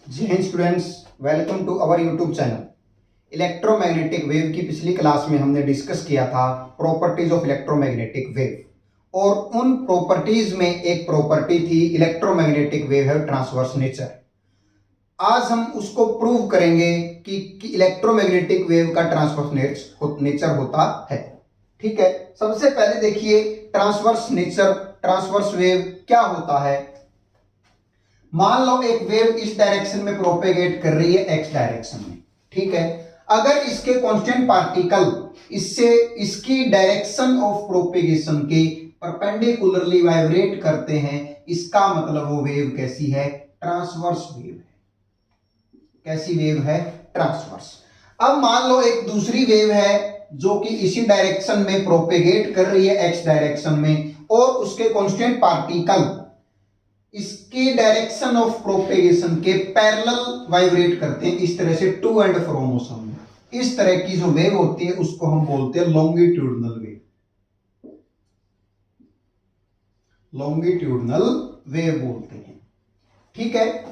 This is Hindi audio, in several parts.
जी हाँ students, welcome to our YouTube channel. Electromagnetic wave की पिछली क्लास में हमने डिस्कस किया था प्रॉपर्टीज ऑफ इलेक्ट्रोमैग्नेटिक वेव, और उन प्रॉपर्टीज में एक प्रॉपर्टी थी इलेक्ट्रोमैग्नेटिक वेव है ट्रांसवर्स नेचर। आज हम उसको प्रूव करेंगे कि इलेक्ट्रोमैग्नेटिक वेव का ट्रांसवर्स नेचर होता है। ठीक है, सबसे पहले देखिए ट्रांसवर्स नेचर, ट्रांसवर्स वेव क्या होता है। मान लो एक वेव इस डायरेक्शन में प्रोपेगेट कर रही है, एक्स डायरेक्शन में। ठीक है, अगर इसके कांस्टेंट पार्टिकल इससे इसकी डायरेक्शन ऑफ प्रोपेगेशन के परपेंडिकुलरली वाइब्रेट करते हैं, इसका मतलब वो वेव कैसी है? ट्रांसवर्स वेव है। कैसी वेव है? ट्रांसवर्स। अब मान लो एक दूसरी वेव है जो कि इसी डायरेक्शन में प्रोपेगेट कर रही है, एक्स डायरेक्शन में, और उसके कांस्टेंट पार्टिकल इसकी डायरेक्शन ऑफ प्रोपेगेशन के पैरेलल वाइब्रेट करते हैं, इस तरह से टू एंड फ्रो मोशन में। इस तरह की जो वेव होती है उसको हम बोलते हैं लॉन्गिट्यूडनल वेव। लॉन्गिट्यूडनल वेव बोलते हैं। ठीक है,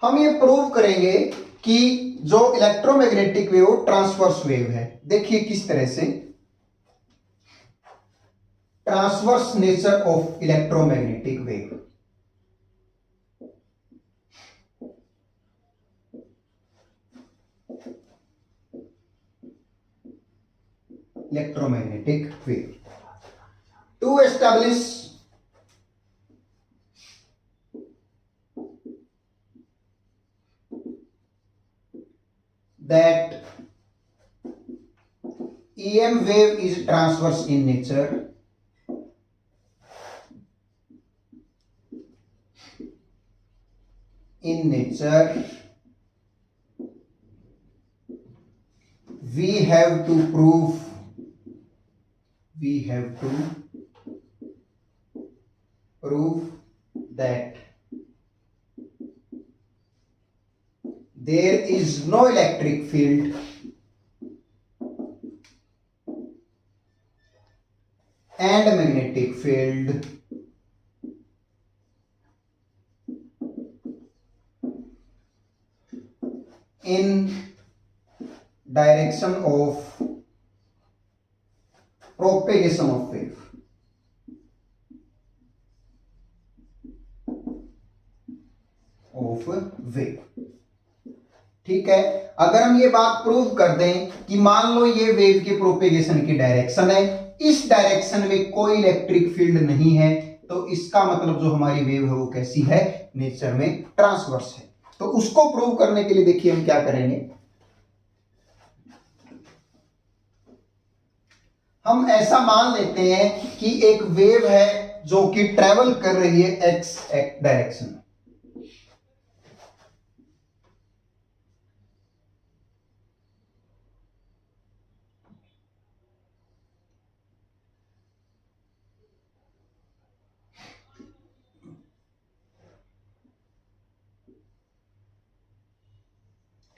हम ये प्रूव करेंगे कि जो इलेक्ट्रोमैग्नेटिक वेव ट्रांसवर्स वेव है। देखिए किस तरह से। Transverse nature of electromagnetic wave. Electromagnetic wave. To establish that EM wave is transverse in nature, we have to prove that there is no electric field and magnetic field in direction of propagation of wave. ठीक है, अगर हम ये बात प्रूव कर दें कि मान लो ये वेव के प्रोपेगेशन की डायरेक्शन है, इस डायरेक्शन में कोई इलेक्ट्रिक फील्ड नहीं है, तो इसका मतलब जो हमारी वेव है वो कैसी है? नेचर में ट्रांसवर्स है। तो उसको प्रूव करने के लिए देखिए हम क्या करेंगे। हम ऐसा मान लेते हैं कि एक वेव है जो कि ट्रेवल कर रही है एक्स डायरेक्शन में।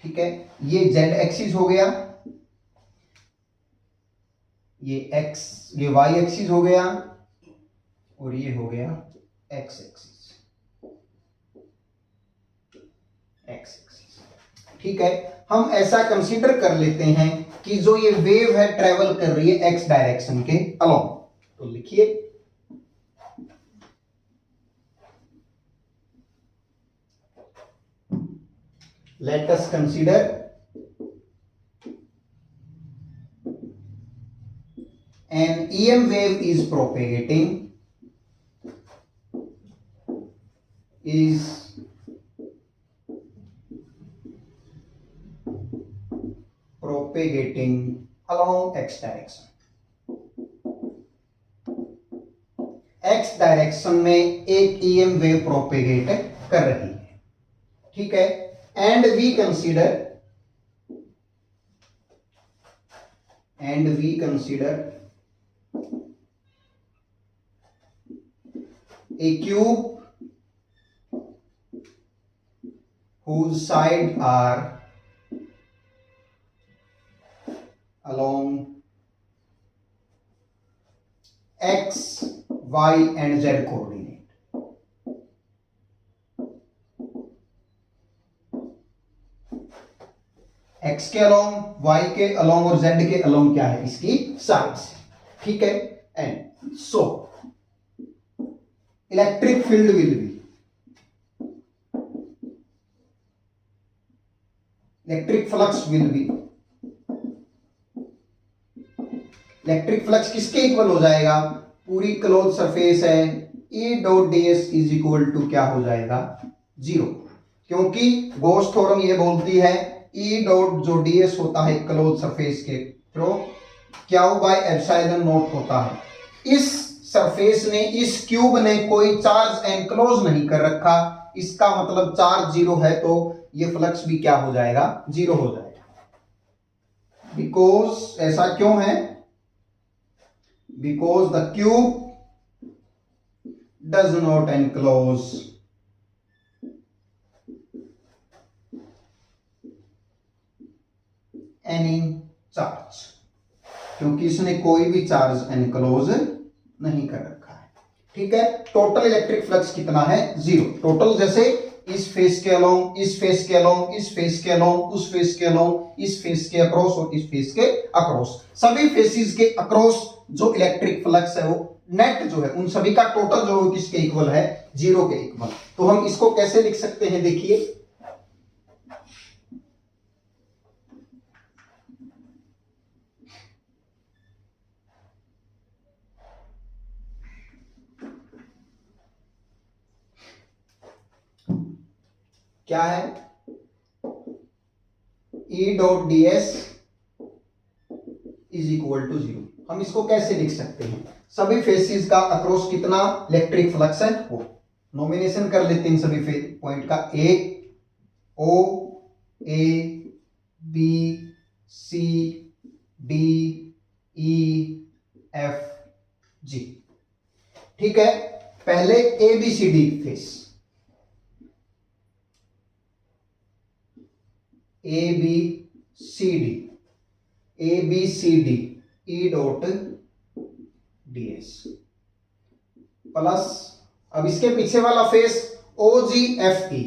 ठीक है, ये जेड एक्सिस हो गया, ये वाई एक्सिस हो गया, और ये हो गया एक्स एक्सिस। ठीक है, हम ऐसा कंसीडर कर लेते हैं कि जो ये वेव है ट्रेवल कर रही है एक्स डायरेक्शन के अलोंग। तो लिखिए let us consider an EM wave is propagating along x direction। x direction में एक EM वेव प्रोपेगेट कर रही है। ठीक है, and we consider a cube whose sides are along x, y and z coordinate। X के अलोंग, वाई के अलोंग और जेड के अलोंग क्या है, इसकी साइड्स। ठीक है, and so electric field will be, electric flux will be, electric flux किसके इक्वल हो जाएगा, पूरी क्लोज सरफेस है, E dot ds is equal to क्या हो जाएगा, 0, क्योंकि गॉस थ्योरम ये बोलती है E डॉट जो ds होता है क्लोज सरफेस के थ्रू क्या बाय एप्सिलॉन नॉट होता है। इस सरफेस ने, इस क्यूब ने कोई चार्ज एनक्लोज नहीं कर रखा, इसका मतलब चार्ज 0 है, तो ये फ्लक्स भी क्या हो जाएगा, 0 हो जाएगा। बिकॉज ऐसा क्यों है, because the cube does not enclose any charge, क्योंकि इसने कोई भी चार्ज एनक्लोज नहीं कर रखा है। ठीक है, टोटल इलेक्ट्रिक फ्लक्स कितना है, 0। टोटल जैसे इस फेस के अलोंग, इस फेस के अलोंग, इस फेस के अलोंग, उस फेस के अलोंग, इस फेस के अक्रॉस और इस फेस के अक्रॉस, सभी फेसिस के अक्रॉस जो इलेक्ट्रिक फ्लक्स है वो नेट जो है उन सभी का टोटल जो है किसके इक्वल है, 0 के इक्वल। तो हम इसको कैसे लिख सकते हैं, देखिए क्या है, E dot ds is equal to 0। हम इसको कैसे लिख सकते हैं, सभी फेसिस का अक्रॉस कितना इलेक्ट्रिक फ्लक्स है वो नॉमिनेशन कर लेते हैं सभी पॉइंट का, A O A B C D E F G. ठीक है, पहले A B C D face, A B C D, A B C D E dot ds plus, अब इसके पीछे वाला face O G F E,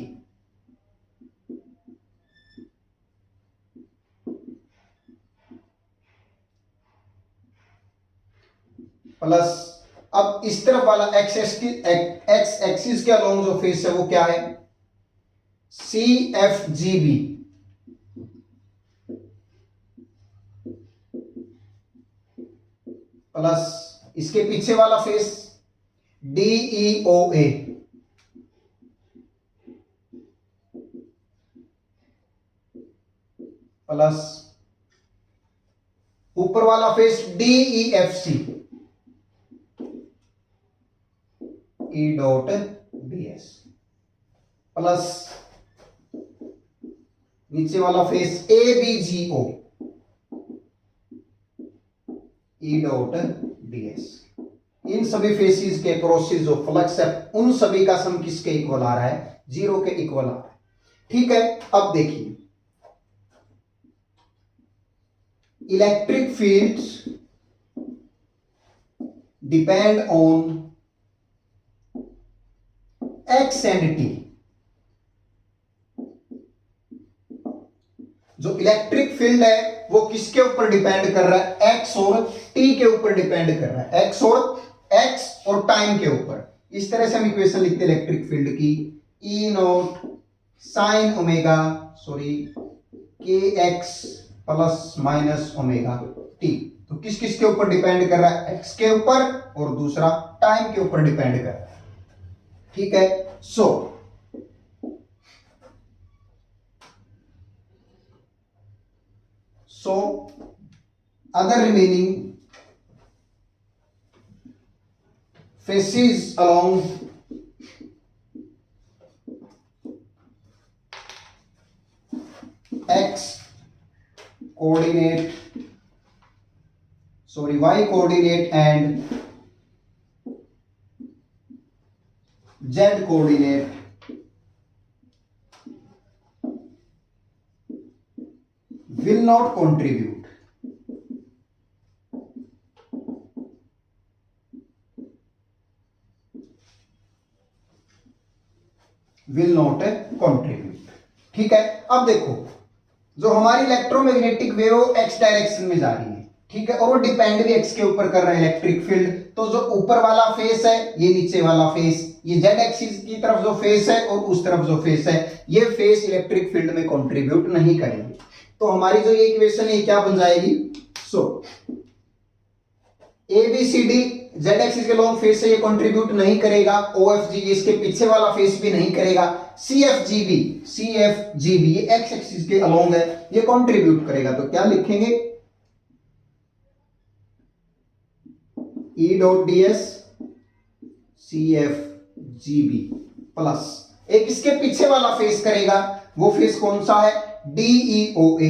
plus अब इस तरफ वाला एक्स एक्सिस के अलोंग जो फेस है वो क्या है, C F G B, plus इसके पीछे वाला face DE O A, plus ऊपर वाला face DE F C E dot ds, plus नीचे वाला face A B G O E dot ds। इन सभी फेसिस के क्रॉसेस जो फ्लक्स है उन सभी का सम किसके इक्वल आ रहा है, 0 के इक्वल आ रहा है। ठीक है, अब देखिए electric fields depend on x and t। जो इलेक्ट्रिक फील्ड है वो किसके ऊपर डिपेंड कर रहा है, x और t के ऊपर डिपेंड कर रहा है, x और टाइम के ऊपर। इस तरह से हम इक्वेशन लिखते हैं इलेक्ट्रिक फील्ड की, E नॉट साइन ओमेगा के x plus minus omega T. तो किस किस के ऊपर डिपेंड कर रहा है, x के ऊपर और दूसरा टाइम के ऊपर डिपेंड कर रहा है। ठीक है, so other remaining faces along y coordinate and z coordinate will not contribute ठीक है, अब देखो जो हमारी इलेक्ट्रोमैग्नेटिक वेव एक्स डायरेक्शन में जा रही है, ठीक है, और वो डिपेंड भी एक्स के ऊपर कर रहा है इलेक्ट्रिक फील्ड। तो जो ऊपर वाला फेस है, ये नीचे वाला फेस, ये जेड एक्सिस की तरफ जो फेस है और उस तरफ जो फेस है, ये फेस इलेक्ट्रिक फील्ड में कंट्रीब्यूट नहीं करेंगे। तो हमारी जो ये इक्वेशन है क्या बन जाएगी, so A B C D Z axis के लॉन्ग फेस से ये कंट्रीब्यूट नहीं करेगा, ओ एफ जी इसके पीछे वाला फेस भी नहीं करेगा, सी एफ जी बी ये एक्स एक्सिस के अलोंग है, ये कंट्रीब्यूट करेगा। तो क्या लिखेंगे, E dot D S C F G B plus एक इसके पीछे वाला फेस करेगा, वो फेस कौन सा है, डीईओ ए,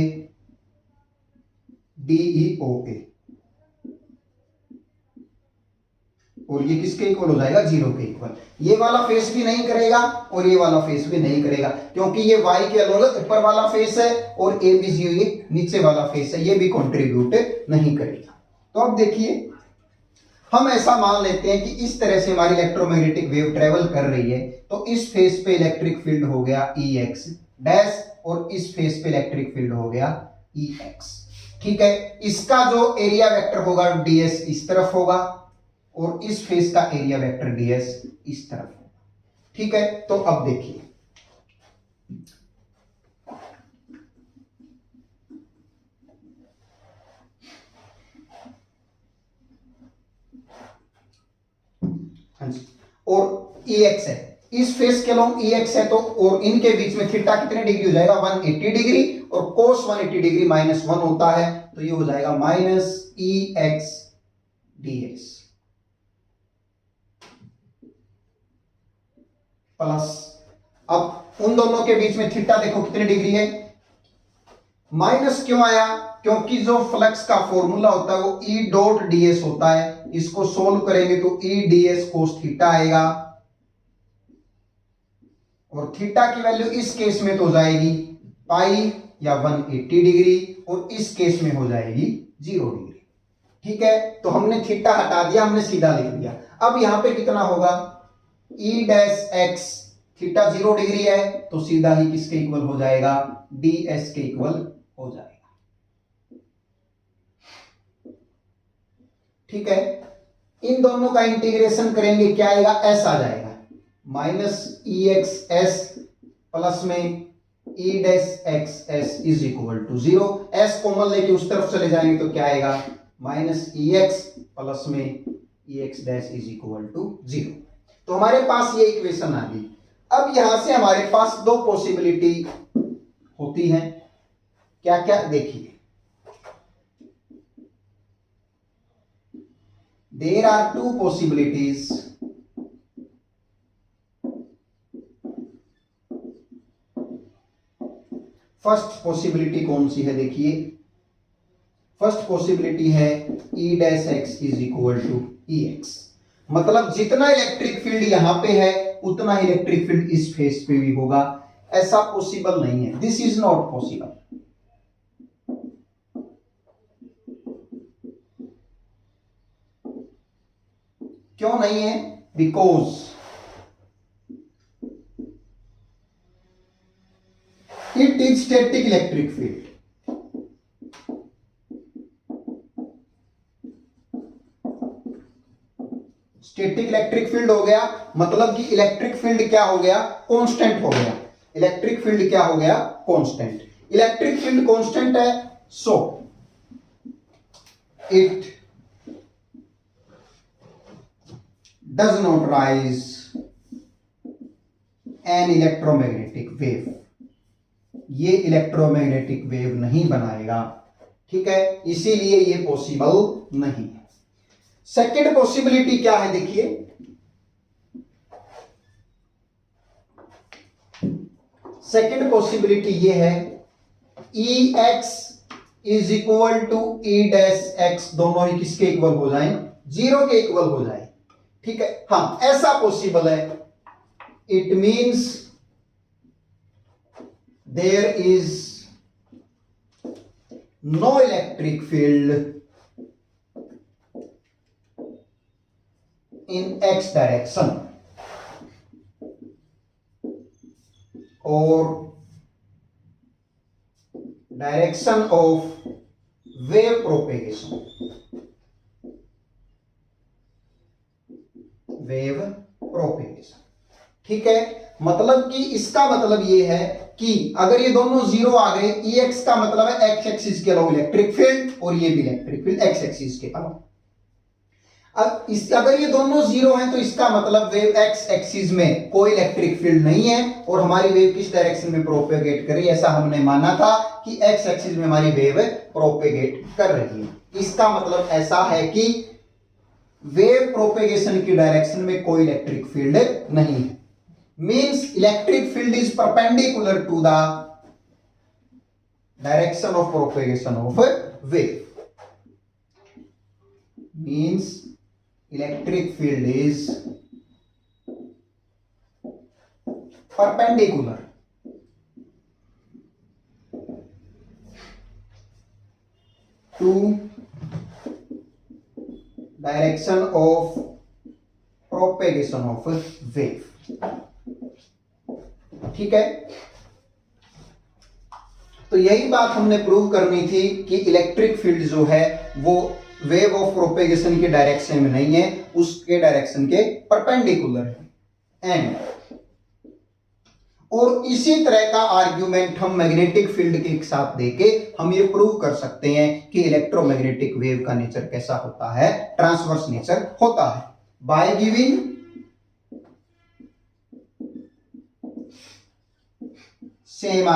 और ये किसके इक्वल हो जाएगा, 0 के इक्वल। ये वाला फेस भी नहीं करेगा और ये वाला फेस भी नहीं करेगा, क्योंकि ये y के अलग ऊपर वाला फेस है और ए बी जी ये नीचे वाला फेस है, ये भी कंट्रीब्यूट नहीं करेगा। तो अब देखिए, हम ऐसा मान लेते हैं कि इस तरह से हमारी इलेक्ट्रोमैग्नेटिक वेव ट्रेवल कर रही है, तो इस फेस पे इलेक्ट्रिक फील्ड हो गया ई एक्स डैश और इस फेस पे इलेक्ट्रिक फील्ड हो गया ई एक्स, ठीक है। इसका जो एरिया वेक्टर होगा ds इस तरफ होगा और इस फेस का एरिया वेक्टर ds इस तरफ होगा, ठीक है। तो अब देखिए, हाँ जी, और EX है, इस फेस के लॉन्ग EX है, तो और इनके बीच में थीटा कितने डिग्री हो जाएगा, 180 डिग्री, और कोस 180 डिग्री -1 होता है, तो ये हो जाएगा -EX ds प्लस, अब उन दोनों के बीच में थीटा देखो कितने डिग्री है, माइनस क्यों आया, क्योंकि जो फ्लक्स का फॉर्मूला होता है वो E डॉट ds होता है, इसको सोल्व करेंगे तो E ds कोस थीटा आएगा, और थीटा की वैल्यू इस केस में तो हो जाएगी पाई या 180 डिग्री, और इस केस में हो जाएगी 0 डिग्री, ठीक है। तो हमने थीटा हटा दिया, हमने सीधा लिख दिया। अब यहां पे कितना होगा, E dash x, theta 0 degree है तो सीधा ही किसके इक्वल हो जाएगा, ds के इक्वल हो जाएगा, ठीक है। इन दोनों का इंटीग्रेशन करेंगे, क्या आएगा, s आ जाएगा, -EXS प्लस में E dash XS is equal to 0, s common लेके उस तरफ चले जाएंगे तो क्या आएगा, -EX प्लस में EX dash is equal to 0। तो हमारे पास ये इक्वेशन आ गई। अब यहां से हमारे पास दो पॉसिबिलिटी होती हैं, क्या क्या देखिए, there are two possibilities, first possibility कौन सी है, देखिए फर्स्ट पॉसिबिलिटी है E dash x is equal to EX, मतलब जितना इलेक्ट्रिक फील्ड यहां पे है उतना ही इलेक्ट्रिक फील्ड इस फेस पे भी होगा। ऐसा पॉसिबल नहीं है, दिस इज नॉट पॉसिबल। क्यों नहीं है, because it is static electric field, static electric field हो गया, मतलब कि इलेक्ट्रिक फील्ड क्या हो गया, कांस्टेंट हो गया, इलेक्ट्रिक फील्ड क्या हो गया, कांस्टेंट, इलेक्ट्रिक फील्ड कांस्टेंट है, so it does not rise an electromagnetic wave, ये इलेक्ट्रोमैग्नेटिक वेव नहीं बनाएगा, ठीक है, इसीलिए ये पॉसिबल नहीं है। सेकेंड पॉसिबिलिटी क्या है, देखिए सेकेंड पॉसिबिलिटी ये है EX is equal to E dash x, दोनों ही किसके इक्वल हो जाएं, 0 के इक्वल हो जाए, ठीक है। हाँ, ऐसा पॉसिबल है, it means there is no electric field in x direction or direction of wave propagation, wave propagation. ठीक है, मतलब कि इसका मतलब ये है कि अगर ये दोनों जीरो आ गए, Ex का मतलब है एक्स एक्सिस के अलावा इलेक्ट्रिक फील्ड, और ये भी इलेक्ट्रिक फील्ड एक्स एक्सिस के अलावा। अब अगर ये दोनों जीरो हैं तो इसका मतलब वेव एक्स एक्सिस में कोई इलेक्ट्रिक फील्ड नहीं है, और हमारी वेव किस डायरेक्शन में प्रोपेगेट कर रही है, ऐसा हमने माना था कि एक्स एक्सिस में हमारी वेव प्रोपेगेट कर रही है। इसका मतलब ऐसा है कि वेव प्रोपेगेशन की डायरेक्शन में कोई इलेक्ट्रिक फील्ड नहीं है। Means electric field is perpendicular to the direction of propagation of wave. Means electric field is perpendicular to direction of propagation of wave. ठीक है, तो यही बात हमने प्रूव करनी थी कि इलेक्ट्रिक फील्ड जो है वो वेव ऑफ प्रोपेगेशन के डायरेक्शन में नहीं है, उसके डायरेक्शन के परपेंडिकुलर है। एंड और इसी तरह का आर्ग्यूमेंट हम मैग्नेटिक फील्ड के साथ देके हम ये प्रूव कर सकते हैं कि इलेक्ट्रोमैग्नेटिक वेव का नेचर कैसा होता है, ट्रांसवर्स नेचर होता है, by giving same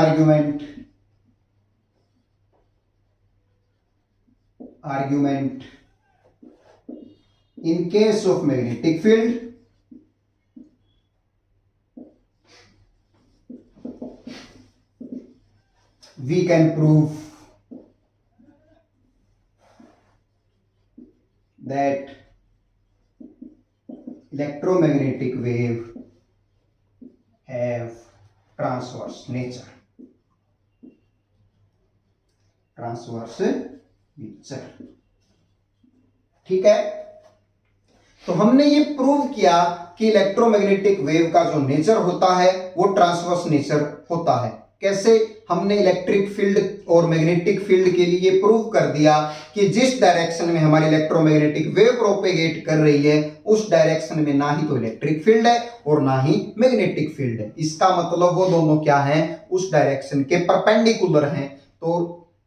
argument in case of magnetic field, we can prove that electromagnetic wave have transverse nature, transverse nature. ठीक है, तो हमने ये प्रूव किया कि इलेक्ट्रोमैग्नेटिक वेव का जो नेचर होता है वो ट्रांसवर्स नेचर होता है। कैसे? हमने इलेक्ट्रिक फील्ड और मैग्नेटिक फील्ड के लिए प्रूव कर दिया कि जिस डायरेक्शन में हमारी इलेक्ट्रोमैग्नेटिक वेव प्रोपेगेट कर रही है उस डायरेक्शन में ना ही तो इलेक्ट्रिक फील्ड है और ना ही मैग्नेटिक फील्ड है। इसका मतलब वो दोनों क्या हैं, उस डायरेक्शन के परपेंडिकुलर हैं। तो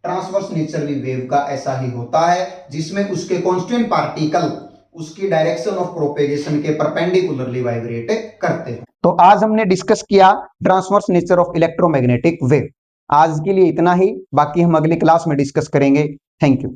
ट्रांसवर्स नेचर भी वेव का ऐसा ही होता है जिसमें उसके कांस्टेंट पार्टिकल उसकी डायरेक्शन ऑफ प्रोपेगेशन के परपेंडिकुलरली वाइब्रेट करते हैं। तो आज हमने डिस्कस किया transverse nature of electromagnetic wave. आज के लिए इतना ही, बाकी हम अगली क्लास में डिस्कस करेंगे। Thank you.